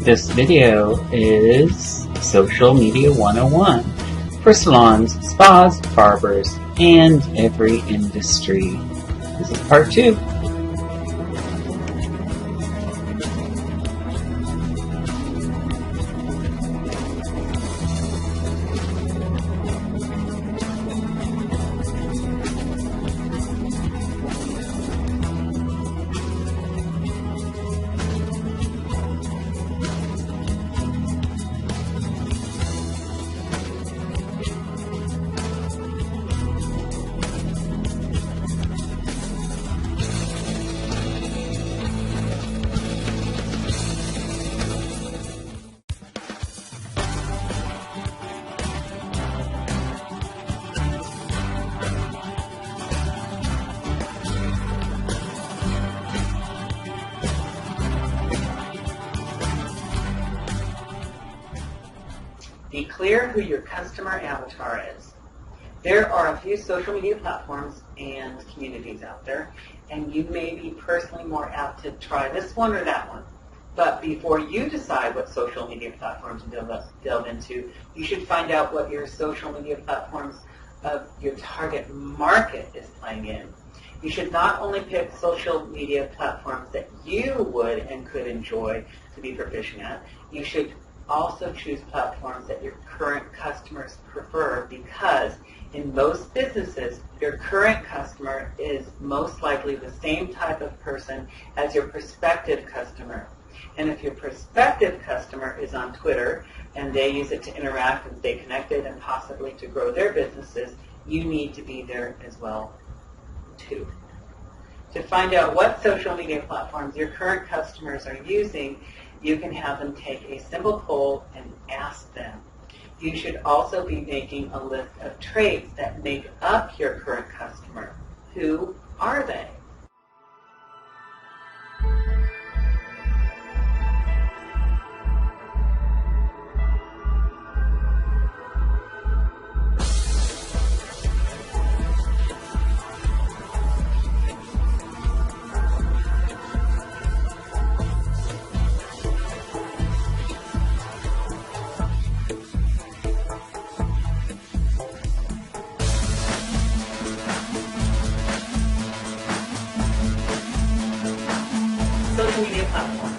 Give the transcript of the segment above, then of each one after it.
This video is Social Media 101 for salons, spas, barbers, and every industry. This is part 2. Be clear who your customer avatar is. There are a few social media platforms and communities out there, and you may be personally more apt to try this one or that one. But before you decide what social media platforms to delve into, you should find out what your social media platforms of your target market is playing in. You should not only pick social media platforms that you would and could enjoy to be proficient at, you should also choose platforms that your current customers prefer, because in most businesses, your current customer is most likely the same type of person as your prospective customer. And if your prospective customer is on Twitter and they use it to interact and stay connected and possibly to grow their businesses, you need to be there as well too. To find out what social media platforms your current customers are using, you can have them take a simple poll and ask them. You should also be making a list of traits that make up your current customer. Who are they? Social media platform.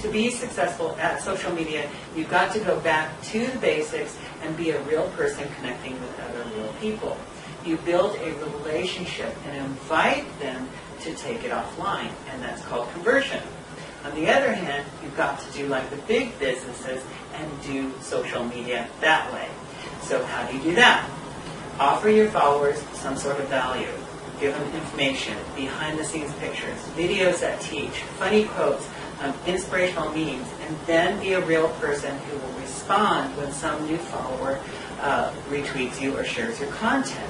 To be successful at social media, you've got to go back to the basics and be a real person connecting with other real people. You build a relationship and invite them to take it offline, and that's called conversion. On the other hand, you've got to do like the big businesses and do social media that way. So how do you do that? Offer your followers some sort of value. Give them information, behind-the-scenes pictures, videos that teach, funny quotes, inspirational memes, and then be a real person who will respond when some new follower retweets you or shares your content.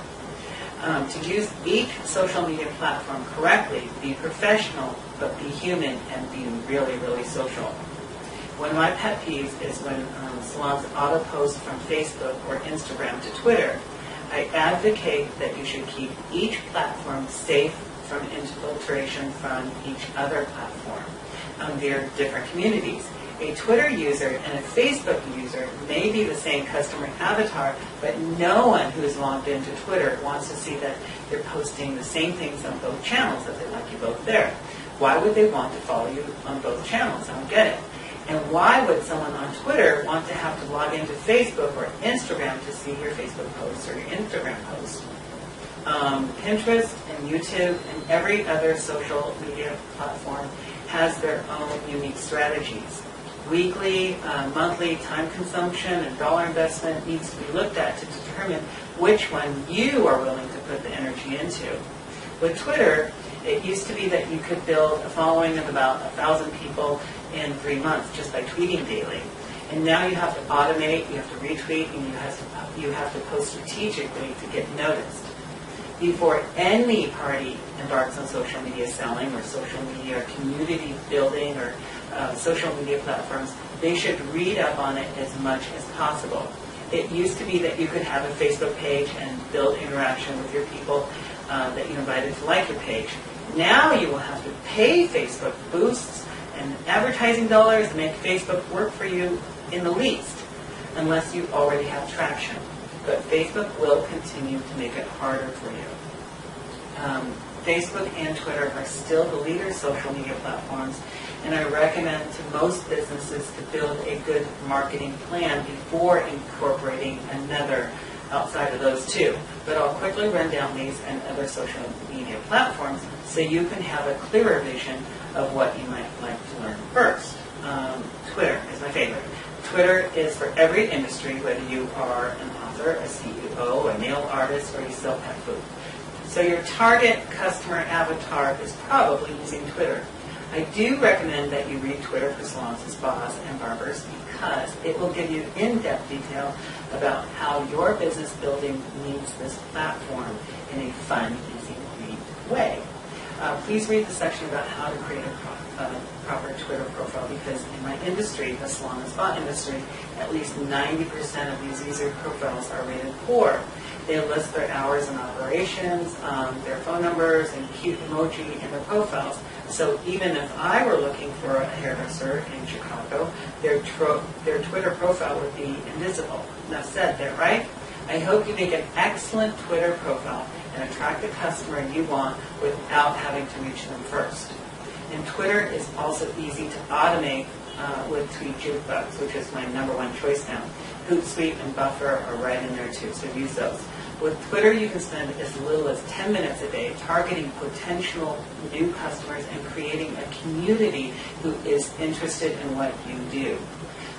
To use each social media platform correctly, be professional, but be human and be really, really social. One of my pet peeves is when salons auto-post from Facebook or Instagram to Twitter. I advocate that you should keep each platform safe from infiltration from each other platform. They're different communities. A Twitter user and a Facebook user may be the same customer avatar, but no one who is logged into Twitter wants to see that they're posting the same things on both channels, that they like you both there. Why would they want to follow you on both channels? I don't get it. And why would someone on Twitter want to have to log into Facebook or Instagram to see your Facebook posts or your Instagram posts? Pinterest and YouTube and every other social media platform has their own unique strategies. Weekly, monthly time consumption and dollar investment needs to be looked at to determine which one you are willing to put the energy into. With Twitter, it used to be that you could build a following of about 1,000 people in 3 months just by tweeting daily. And now you have to automate, you have to retweet, and you have to post strategically to get noticed. Before any party embarks on social media selling or social media or community building or social media platforms, they should read up on it as much as possible. It used to be that you could have a Facebook page and build interaction with your people that you invited to like your page. Now you will have to pay Facebook boosts and advertising dollars make Facebook work for you in the least, unless you already have traction. But Facebook will continue to make it harder for you. Facebook and Twitter are still the leader social media platforms, and I recommend to most businesses to build a good marketing plan before incorporating another outside of those two. But I'll quickly run down these and other social media platforms so you can have a clearer vision of what you might like to learn first. Twitter is my favorite. Twitter is for every industry, whether you are an author, a CEO, a nail artist, or you sell pet food. So your target customer avatar is probably using Twitter. I do recommend that you read Twitter for salons, spas, and barbers because it will give you in-depth detail about how your business building needs this platform in a fun, easy-to-read way. Please read the section about how to create a proper Twitter profile because in my industry, the salon and spa industry, at least 90% of these user profiles are rated poor. They list their hours and operations, their phone numbers, and cute emoji in their profiles. So even if I were looking for a hairdresser in Chicago, their Twitter profile would be invisible. Enough said there, right? I hope you make an excellent Twitter profile and attract the customer you want without having to reach them first. And Twitter is also easy to automate with Tweet Jukebox, which is my #1 choice now. Hootsuite and Buffer are right in there too, so use those. With Twitter, you can spend as little as 10 minutes a day targeting potential new customers and creating a community who is interested in what you do.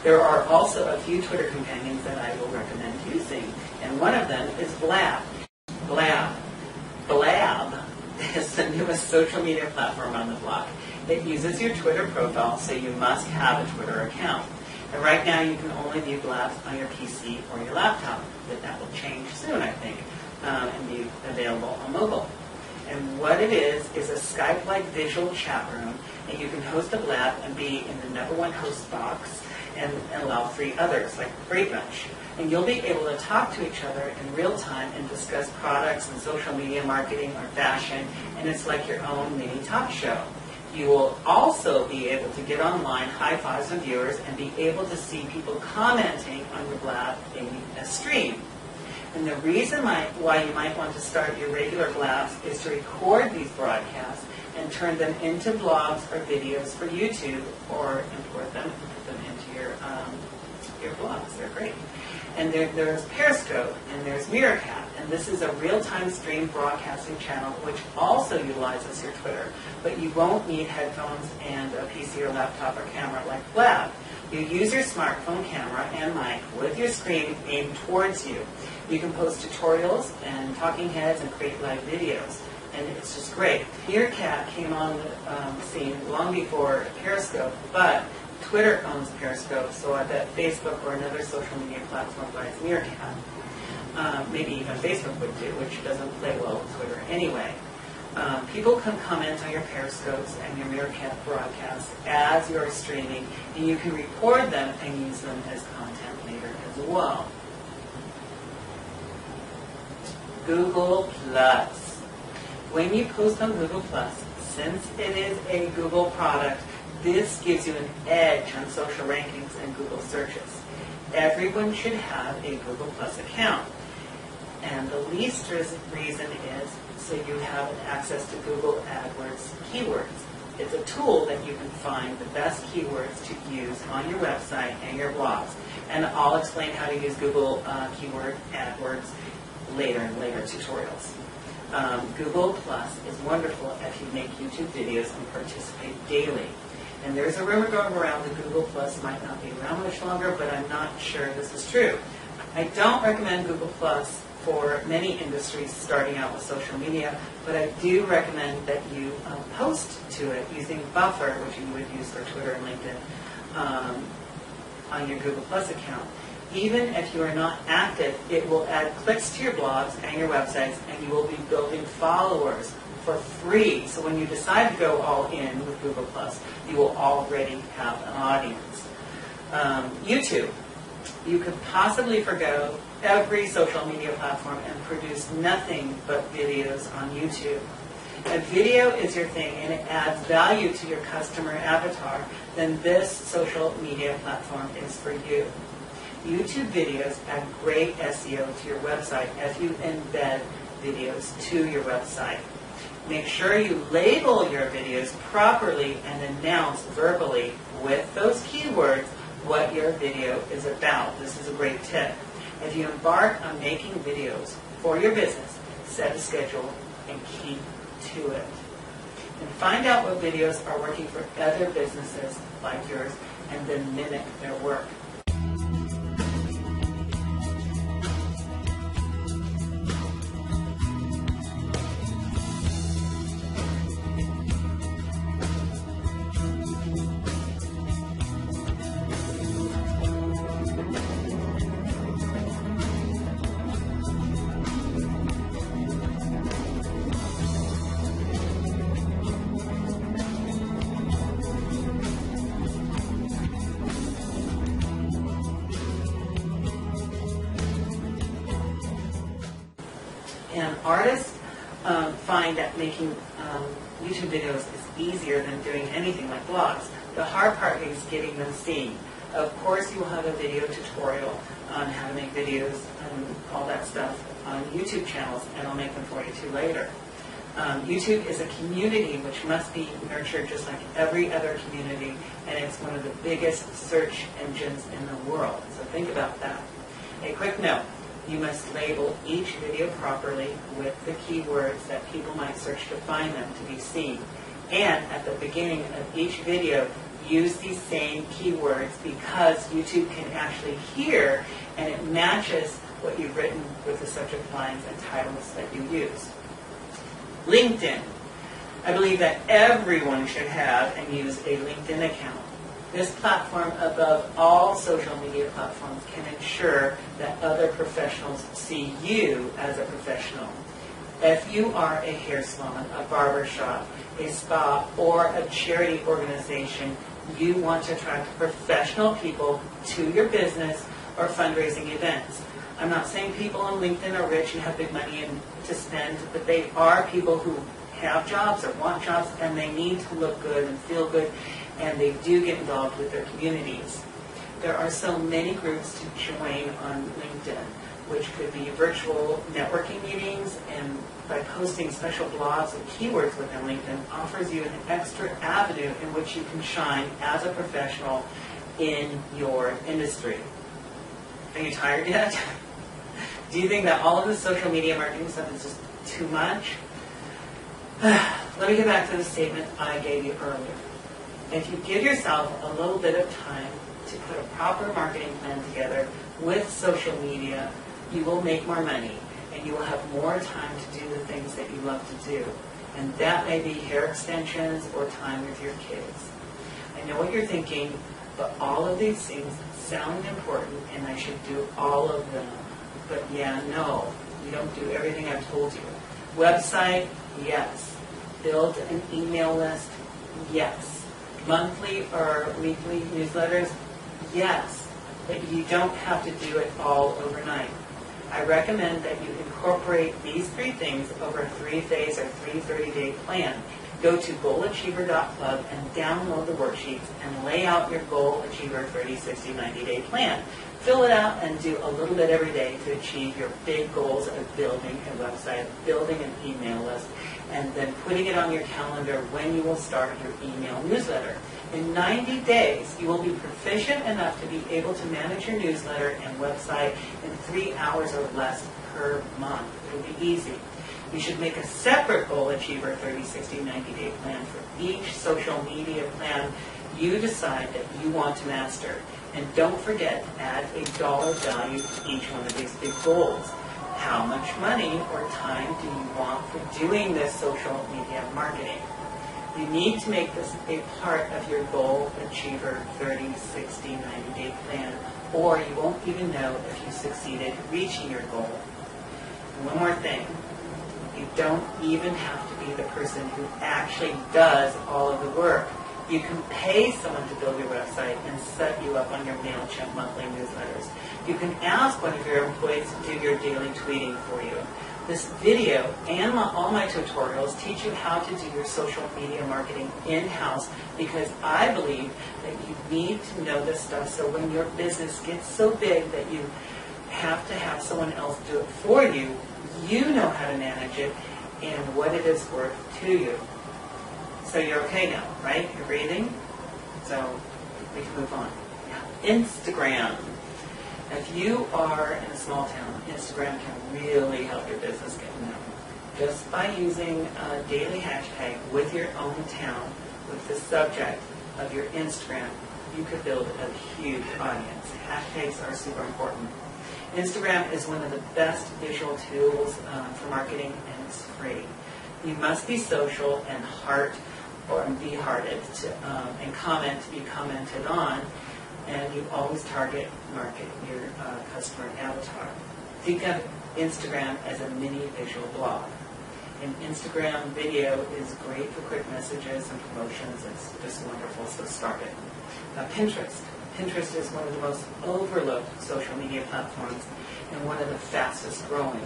There are also a few Twitter companions that I will recommend using, and one of them is Blab. Blab is the newest social media platform on the block. It uses your Twitter profile, so you must have a Twitter account. And right now, you can only view Blabs on your PC or your laptop, but that will change soon, I think, and be available on mobile. And what it is a Skype-like visual chat room, and you can host a Blab and be in the #1 host box and allow 3 others, like Brady Bunch. And you'll be able to talk to each other in real time and discuss products and social media marketing or fashion, and it's like your own mini talk show. You will also be able to get online, high fives with viewers, and be able to see people commenting on your Blab in a stream. And the reason why you might want to start your regular Blabs is to record these broadcasts and turn them into blogs or videos for YouTube, or import them and put them into your blogs. They're great. And there's Periscope, and there's Meerkat, and this is a real-time stream broadcasting channel which also utilizes your Twitter, but you won't need headphones and a PC or laptop or camera like Blab. You use your smartphone camera and mic with your screen aimed towards you. You can post tutorials and talking heads and create live videos, and it's just great. Meerkat came on the scene long before Periscope, but Twitter owns Periscope, so I bet Facebook or another social media platform buys Meerkat. Maybe even Facebook would do, which doesn't play well with Twitter anyway. People can comment on your Periscopes and your Meerkat broadcasts as you're streaming, and you can record them and use them as content later as well. Google Plus. When you post on Google Plus, since it is a Google product, this gives you an edge on social rankings and Google searches. Everyone should have a Google Plus account. And the least reason is so you have access to Google AdWords keywords. It's a tool that you can find the best keywords to use on your website and your blogs. And I'll explain how to use Google keyword AdWords later in later tutorials. Google Plus is wonderful if you make YouTube videos and participate daily. And there's a rumor going around that Google Plus might not be around much longer, but I'm not sure this is true. I don't recommend Google Plus for many industries starting out with social media, but I do recommend that you post to it using Buffer, which you would use for Twitter and LinkedIn, on your Google Plus account. Even if you are not active, it will add clicks to your blogs and your websites, and you will be building followers for free. So when you decide to go all in with Google Plus, you will already have an audience. YouTube. You could possibly forgo every social media platform and produce nothing but videos on YouTube. If video is your thing and it adds value to your customer avatar, then this social media platform is for you. YouTube videos add great SEO to your website as you embed videos to your website. Make sure you label your videos properly and announce verbally with those keywords what your video is about. This is a great tip. If you embark on making videos for your business, set a schedule and keep to it. And find out what videos are working for other businesses like yours and then mimic their work. And artists find that making YouTube videos is easier than doing anything like blogs. The hard part is getting them seen. Of course, you will have a video tutorial on how to make videos and all that stuff on YouTube channels, and I'll make them for you too later. YouTube is a community which must be nurtured just like every other community, and it's one of the biggest search engines in the world. So think about that. A quick note. You must label each video properly with the keywords that people might search to find them to be seen. And at the beginning of each video, use these same keywords because YouTube can actually hear and it matches what you've written with the subject lines and titles that you use. LinkedIn. I believe that everyone should have and use a LinkedIn account. This platform, above all social media platforms, can ensure that other professionals see you as a professional. If you are a hair salon, a barber shop, a spa, or a charity organization, you want to attract professional people to your business or fundraising events. I'm not saying people on LinkedIn are rich and have big money to spend, but they are people who have jobs or want jobs, and they need to look good and feel good, and they do get involved with their communities. There are so many groups to join on LinkedIn, which could be virtual networking meetings, and by posting special blogs and keywords within LinkedIn offers you an extra avenue in which you can shine as a professional in your industry. Are you tired yet? Do you think that all of this social media marketing stuff is just too much? Let me get back to the statement I gave you earlier. If you give yourself a little bit of time to put a proper marketing plan together with social media, you will make more money and you will have more time to do the things that you love to do. And that may be hair extensions or time with your kids. I know what you're thinking, but all of these things sound important and I should do all of them. But yeah, no, you don't do everything I've told you. Website, yes. Build an email list, yes. Monthly or weekly newsletters, yes. But you don't have to do it all overnight. I recommend that you incorporate these 3 things over a 3-phase or 30-day plan. Go to goalachiever.club and download the worksheets and lay out your Goal Achiever 30, 60, 90-day plan. Fill it out and do a little bit every day to achieve your big goals of building a website, building an email list, and then putting it on your calendar when you will start your email newsletter. In 90 days, you will be proficient enough to be able to manage your newsletter and website in 3 hours or less per month. It will be easy. You should make a separate Goal Achiever 30, 60, 90-day plan for each social media plan you decide that you want to master. And don't forget to add a dollar value to each one of these big goals. How much money or time do you want for doing this social media marketing? You need to make this a part of your Goal Achiever 30, 60, 90-day plan, or you won't even know if you succeeded reaching your goal. And one more thing. You don't even have to be the person who actually does all of the work. You can pay someone to build your website and set you up on your MailChimp monthly newsletters. You can ask one of your employees to do your daily tweeting for you. This video and all my tutorials teach you how to do your social media marketing in-house, because I believe that you need to know this stuff so when your business gets so big that you have to have someone else do it for you, you know how to manage it and what it is worth to you. So you're okay now, right? You're breathing? So we can move on. Instagram. If you are in a small town, Instagram can really help your business get known. Just by using a daily hashtag with your own town, with the subject of your Instagram, you could build a huge audience. Hashtags are super important. Instagram is one of the best visual tools for marketing, and it's free. You must be social and heart or be hearted and comment to be commented on, and you always target market your customer avatar. Think of Instagram as a mini visual blog. And Instagram video is great for quick messages and promotions. It's just wonderful, so start it. Pinterest. Pinterest is one of the most overlooked social media platforms and one of the fastest growing.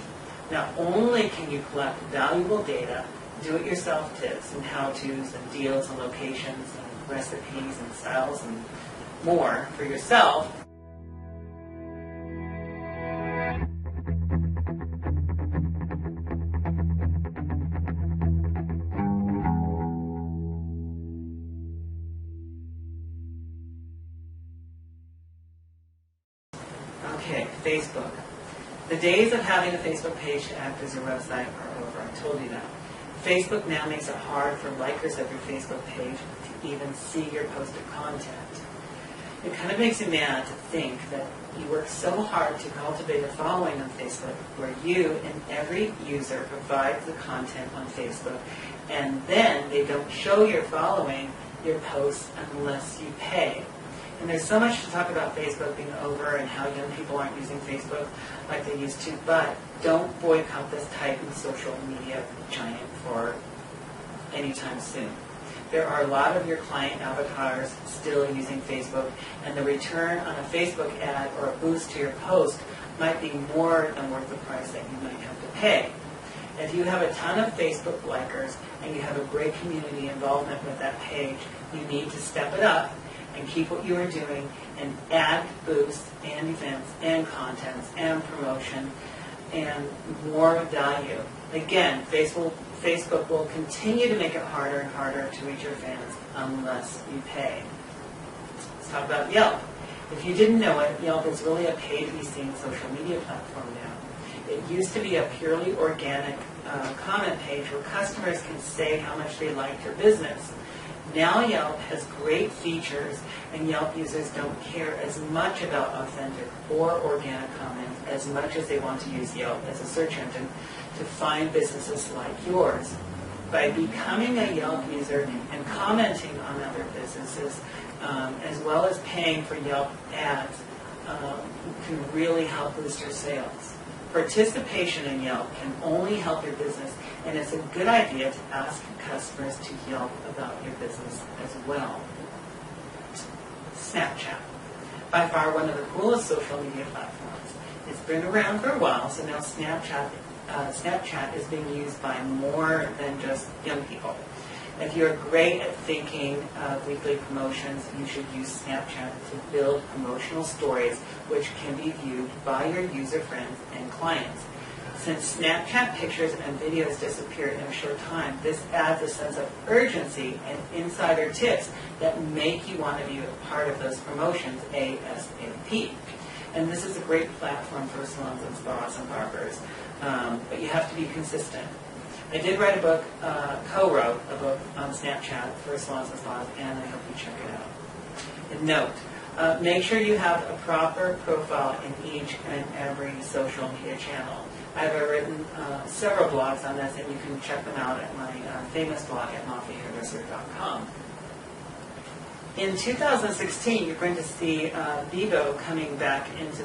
Not only can you collect valuable data, do-it-yourself tips and how-tos and deals and locations and recipes and styles and more for yourself, okay, Facebook. The days of having a Facebook page to act as your website are over. I told you that. Facebook now makes it hard for likers of your Facebook page to even see your posted content. It kind of makes me mad to think that you work so hard to cultivate a following on Facebook, where you and every user provides the content on Facebook, and then they don't show your following your posts unless you pay. And there's so much to talk about Facebook being over and how young people aren't using Facebook like they used to, but don't boycott this Titan social media giant for anytime soon. There are a lot of your client avatars still using Facebook, and the return on a Facebook ad or a boost to your post might be more than worth the price that you might have to pay. If you have a ton of Facebook likers and you have a great community involvement with that page, you need to step it up and keep what you are doing and add boosts and events and contents and promotion and more value. Again, Facebook will continue to make it harder and harder to reach your fans unless you pay. Let's talk about Yelp. If you didn't know it, Yelp is really a pay-to-be-seen social media platform now. It used to be a purely organic comment page where customers can say how much they liked your business. Now Yelp has great features, and Yelp users don't care as much about authentic or organic comments as much as they want to use Yelp as a search engine to find businesses like yours. By becoming a Yelp user and commenting on other businesses, as well as paying for Yelp ads, can really help boost your sales. Participation in Yelp can only help your business, and it's a good idea to ask customers to Yelp about your business as well. Snapchat. By far one of the coolest social media platforms. It's been around for a while, so now Snapchat is being used by more than just young people. If you're great at thinking of weekly promotions, you should use Snapchat to build promotional stories which can be viewed by your user friends and clients. Since Snapchat pictures and videos disappeared in a short time, this adds a sense of urgency and insider tips that make you want to be a part of those promotions ASAP. And this is a great platform for salons and spas and barbers, but you have to be consistent. I did write a book, co-wrote a book on Snapchat for salons and spas, and I hope you check it out. And note, make sure you have a proper profile in each and every social media channel. I've written several blogs on this, and you can check them out at my famous blog at moffahairdresser.com. In 2016, you're going to see Bebo coming back into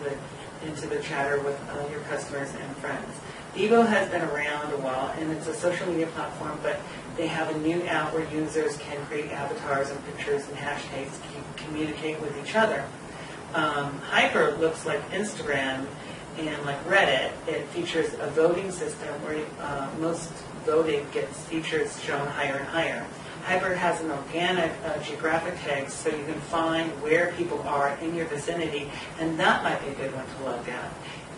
the chatter with your customers and friends. Bebo has been around a while, and it's a social media platform, but they have a new app where users can create avatars and pictures and hashtags to communicate with each other. Hyper looks like Instagram, And like Reddit, it features a voting system where most voted gets features shown higher and higher. Hyper has an organic geographic tag, so you can find where people are in your vicinity, and that might be a good one to look at.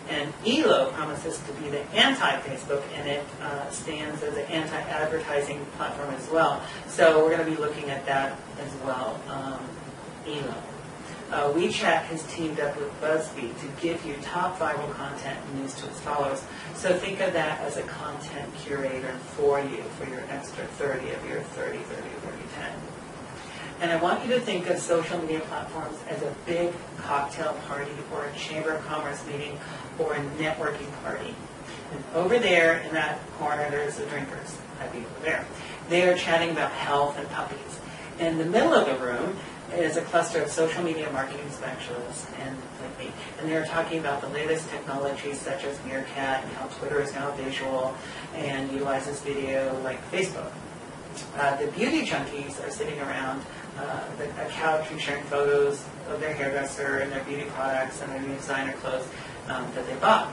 And ELO promises to be the anti-Facebook, and it stands as an anti-advertising platform as well. So we're going to be looking at that as well, ELO. WeChat has teamed up with BuzzFeed to give you top viral content and news to its followers. So think of that as a content curator for you, for your extra 30 of your 30, 30, 30, 10. And I want you to think of social media platforms as a big cocktail party or a chamber of commerce meeting or a networking party. And over there in that corner, there's the drinkers. I'd be over there. They are chatting about health and puppies. In the middle of the room is a cluster of social media marketing specialists and like me. And they're talking about the latest technologies such as Meerkat and how Twitter is now visual and utilizes video like Facebook. The beauty junkies are sitting around a couch and sharing photos of their hairdresser and their beauty products and their new designer clothes that they bought.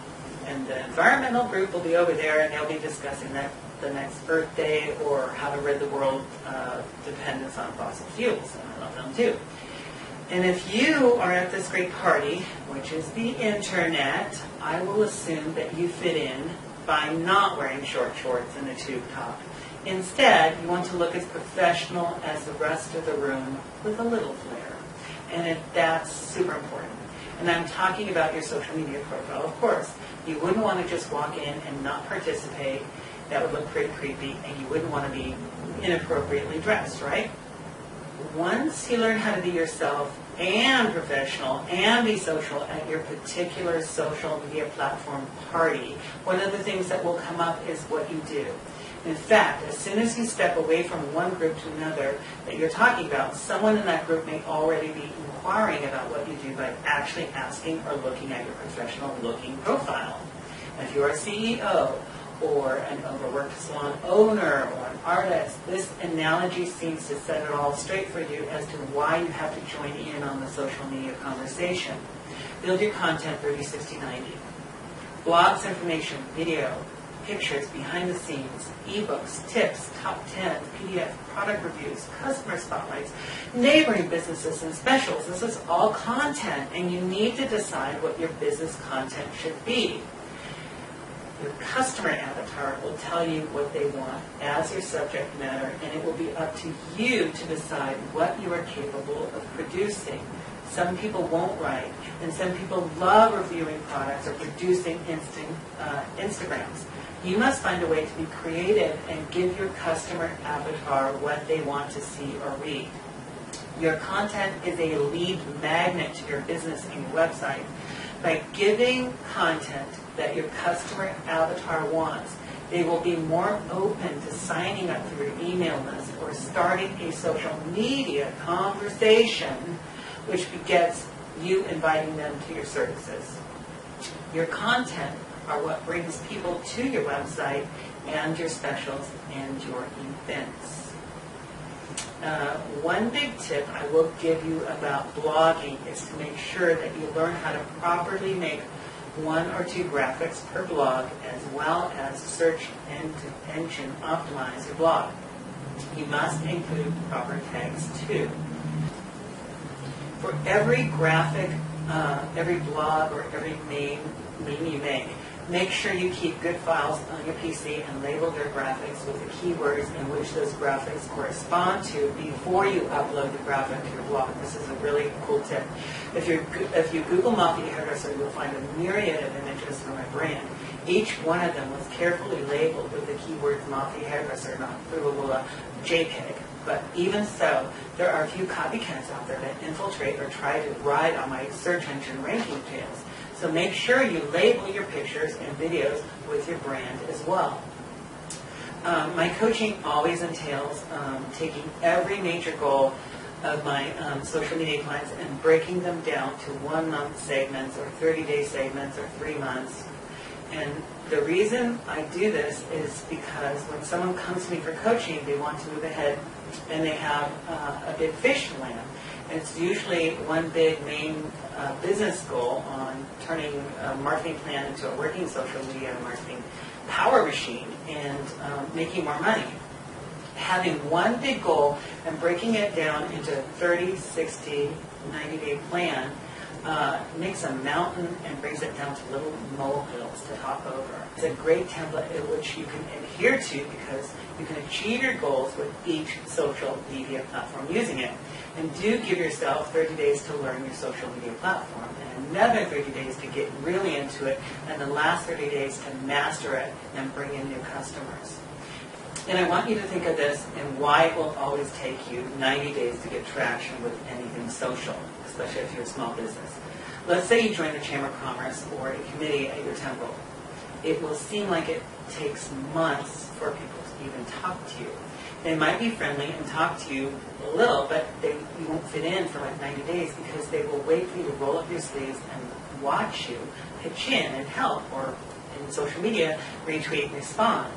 And the environmental group will be over there, and they'll be discussing the next Earth Day or how to rid the world dependence on fossil fuels. And I love them too. And if you are at this great party, which is the internet, I will assume that you fit in by not wearing short shorts and a tube top. Instead, you want to look as professional as the rest of the room with a little flair. And that's super important. And I'm talking about your social media profile, of course. You wouldn't want to just walk in and not participate. That would look pretty creepy, and you wouldn't want to be inappropriately dressed, right? Once you learn how to be yourself and professional and be social at your particular social media platform party, one of the things that will come up is what you do. In fact, as soon as you step away from one group to another that you're talking about, someone in that group may already be inquiring about what you do by actually asking or looking at your professional-looking profile. And if you're a CEO or an overworked salon owner or an artist, this analogy seems to set it all straight for you as to why you have to join in on the social media conversation. Build your content 30, 60, 90. Blogs, information, video, pictures, behind the scenes, ebooks, tips, top 10, PDF, product reviews, customer spotlights, neighboring businesses and specials. This is all content, and you need to decide what your business content should be. Your customer avatar will tell you what they want as your subject matter, and it will be up to you to decide what you are capable of producing. Some people won't write, and some people love reviewing products or producing Instagrams. You must find a way to be creative and give your customer avatar what they want to see or read. Your content is a lead magnet to your business and your website. By giving content that your customer avatar wants, they will be more open to signing up for your email list or starting a social media conversation, which begets you inviting them to your services. Your content are what brings people to your website and your specials and your events. One big tip I will give you about blogging is to make sure that you learn how to properly make 1 or 2 graphics per blog, as well as search engine optimize your blog. You must include proper tags too. For every graphic, every blog, or every meme you make sure you keep good files on your PC and label their graphics with the keywords in which those graphics correspond to before you upload the graphic to your blog. This is a really cool tip. If you Google Moffy Hairdresser, you'll find a myriad of images from my brand. Each one of them was carefully labeled with the keywords Moffy Hairdresser, not through a JPEG. But even so, there are a few copycats out there that infiltrate or try to ride on my search engine ranking tails. So make sure you label your pictures and videos with your brand as well. My coaching always entails taking every major goal of my social media clients and breaking them down to 1-month segments or 30-day segments or 3 months. And the reason I do this is because when someone comes to me for coaching, they want to move ahead and they have a big fish land. And it's usually one big main business goal on turning a marketing plan into a working social media marketing power machine and making more money. Having one big goal and breaking it down into a 30, 60, 90-day plan makes a mountain and brings it down to little molehills to hop over. It's a great template in which you can adhere to because you can achieve your goals with each social media platform using it. And do give yourself 30 days to learn your social media platform, and another 30 days to get really into it, and the last 30 days to master it and bring in new customers. And I want you to think of this and why it will always take you 90 days to get traction with anything social, especially if you're a small business. Let's say you join the Chamber of Commerce or a committee at your temple. It will seem like it takes months for people to even talk to you. They might be friendly and talk to you a little, but you won't fit in for like 90 days because they will wait for you to roll up your sleeves and watch you pitch in and help, or in social media, retweet and respond.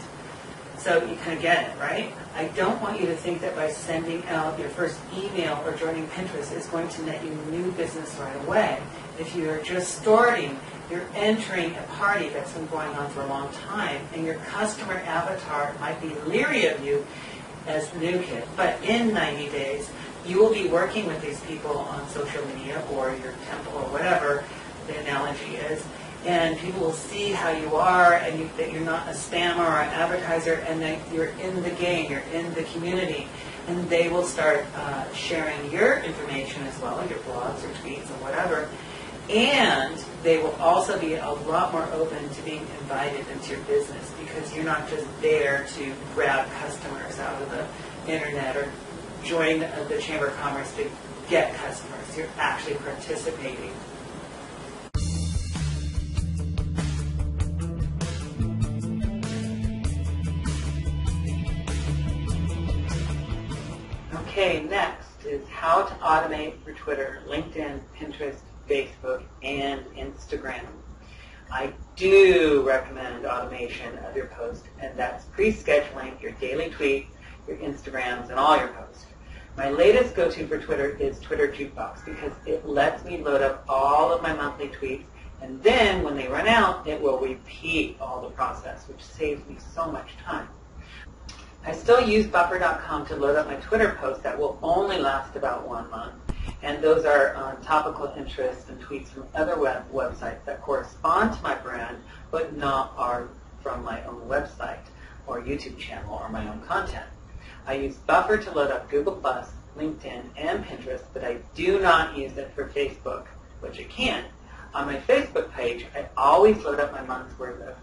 So you kind of get it, right? I don't want you to think that by sending out your first email or joining Pinterest is going to net you new business right away. If you're just starting, you're entering a party that's been going on for a long time, and your customer avatar might be leery of you as the new kid. But in 90 days, you will be working with these people on social media or your temple or whatever the analogy is, and people will see how you are and that you're not a spammer or an advertiser, and that you're in the game, you're in the community, and they will start sharing your information as well, your blogs or tweets or whatever, and they will also be a lot more open to being invited into your business because you're not just there to grab customers out of the internet or join the Chamber of Commerce to get customers. You're actually participating. Okay, next is how to automate for Twitter, LinkedIn, Pinterest, Facebook, and Instagram. I do recommend automation of your post, and that's pre-scheduling your daily tweets, your Instagrams, and all your posts. My latest go-to for Twitter is Twitter Jukebox because it lets me load up all of my monthly tweets, and then when they run out, it will repeat all the process, which saves me so much time. I still use Buffer.com to load up my Twitter posts that will only last about 1 month. And those are topical interests and tweets from other websites that correspond to my brand, but not are from my own website or YouTube channel or my own content. I use Buffer to load up Google+, LinkedIn, and Pinterest, but I do not use it for Facebook, which I can. On my Facebook page, I always load up my month's worth of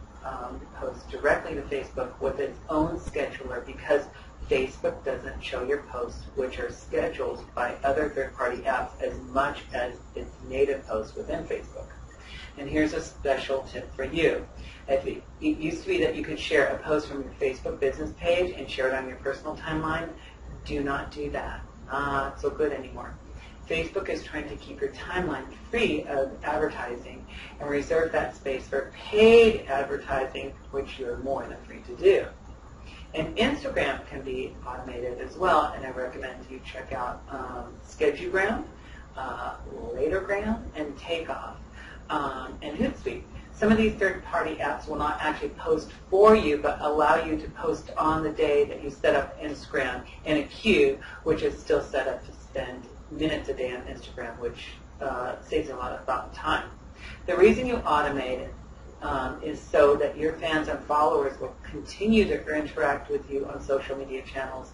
posts directly to Facebook with its own scheduler because Facebook doesn't show your posts, which are scheduled by other third-party apps, as much as its native posts within Facebook. And here's a special tip for you. It used to be that you could share a post from your Facebook business page and share it on your personal timeline. Do not do that. Not so good anymore. Facebook is trying to keep your timeline free of advertising and reserve that space for paid advertising, which you're more than free to do. And Instagram can be automated as well, and I recommend you check out Schedugram, Latergram, and Takeoff, and Hootsuite. Some of these third-party apps will not actually post for you, but allow you to post on the day that you set up Instagram in a queue, which is still set up to spend minutes a day on Instagram, which saves a lot of thought and time. The reason you automate it is so that your fans and followers will continue to interact with you on social media channels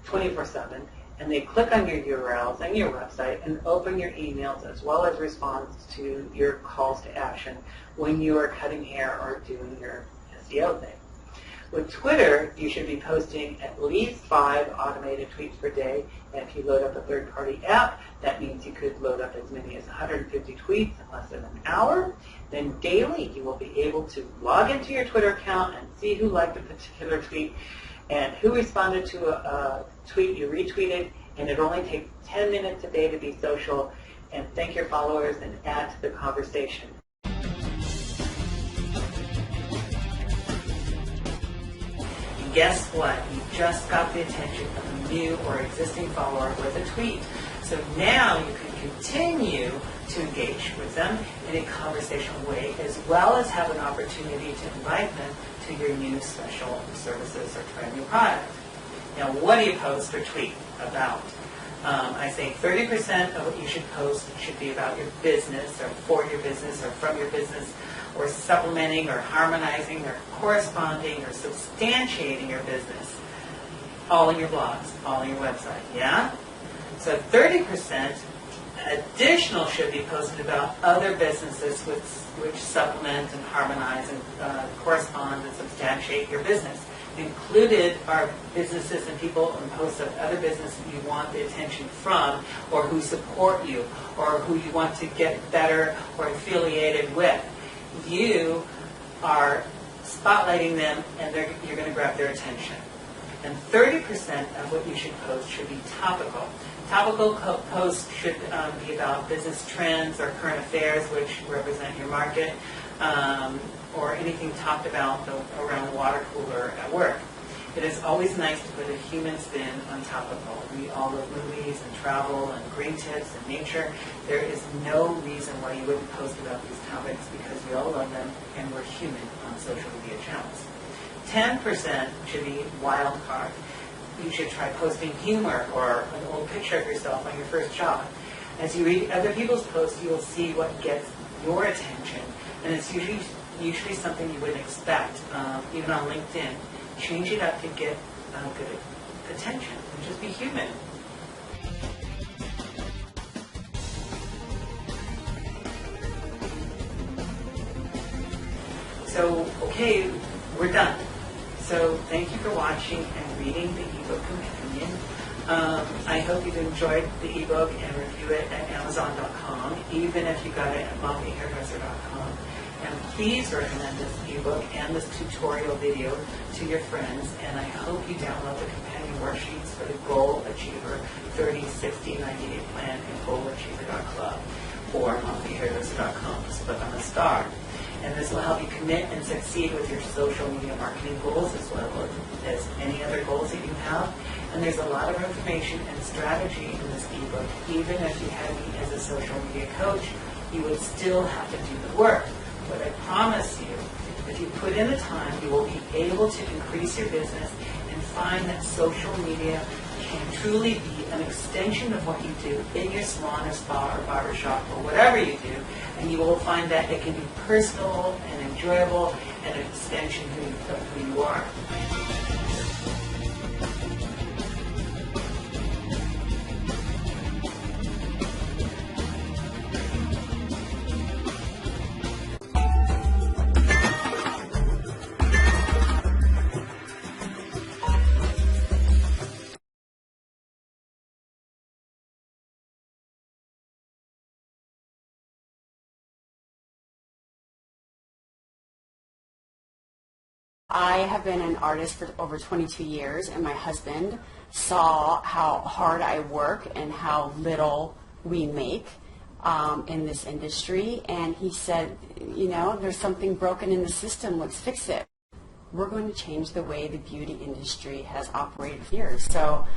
24/7, and they click on your URLs and your website and open your emails as well as respond to your calls to action when you are cutting hair or doing your SEO thing. With Twitter, you should be posting at least 5 automated tweets per day, and if you load up a third-party app, that means you could load up as many as 150 tweets in less than an hour. Then daily, you will be able to log into your Twitter account and see who liked a particular tweet and who responded to a tweet you retweeted, and it only takes 10 minutes a day to be social, and thank your followers and add to the conversation. Guess what? You just got the attention of new or existing follower with a tweet. So now you can continue to engage with them in a conversational way, as well as have an opportunity to invite them to your new special services or try a new product. Now, what do you post or tweet about? I say 30% of what you should post should be about your business or for your business or from your business, or supplementing or harmonizing or corresponding or substantiating your business. All in your blogs, all in your website, yeah? So 30% additional should be posted about other businesses which supplement and harmonize and correspond and substantiate your business. Included are businesses and people and posts of other businesses you want the attention from, or who support you, or who you want to get better or affiliated with. You are spotlighting them, and you're going to grab their attention. And 30% of what you should post should be topical. Topical posts should be about business trends or current affairs, which represent your market, or anything talked about around the water cooler at work. It is always nice to put a human spin on topical. We all love movies and travel and green tips and nature. There is no reason why you wouldn't post about these topics, because we all love them and we're human on social media channels. 10% should be wild card. You should try posting humor or an old picture of yourself on your first job. As you read other people's posts, you will see what gets your attention, and it's usually something you wouldn't expect, even on LinkedIn. Change it up to get good attention and just be human. So, okay, we're done. So thank you for watching and reading the ebook companion. I hope you've enjoyed the ebook and review it at Amazon.com, even if you got it at mommyhairdresser.com. And please recommend this ebook and this tutorial video to your friends. And I hope you download the companion worksheets for the Goal Achiever 30, 60, 90-day plan at goalachiever.club or mommyhairdresser.com. Just click on the star. And this will help you commit and succeed with your social media marketing goals, as well as any other goals that you have. And there's a lot of information and strategy in this ebook. Even if you had me as a social media coach, you would still have to do the work. But I promise you, if you put in the time, you will be able to increase your business and find that social media can truly be an extension of what you do in your salon or spa or barbershop or whatever you do, and you will find that it can be personal and enjoyable and an extension of who you are. I have been an artist for over 22 years, and my husband saw how hard I work and how little we make in this industry, and he said, you know, there's something broken in the system, let's fix it. We're going to change the way the beauty industry has operated for years. So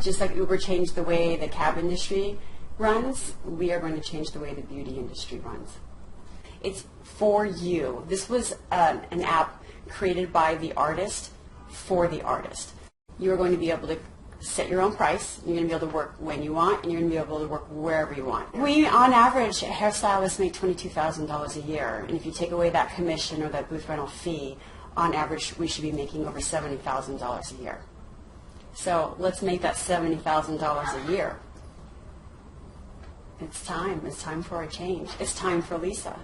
just like Uber changed the way the cab industry runs, we are going to change the way the beauty industry runs. It's for you. This was an app created by the artist for the artist. You're going to be able to set your own price. You're going to be able to work when you want, and you're going to be able to work wherever you want. We, on average, hairstylists make $22,000 a year, and if you take away that commission or that booth rental fee, on average, we should be making over $70,000 a year. So let's make that $70,000 a year. It's time. It's time for a change. It's time for Lisa.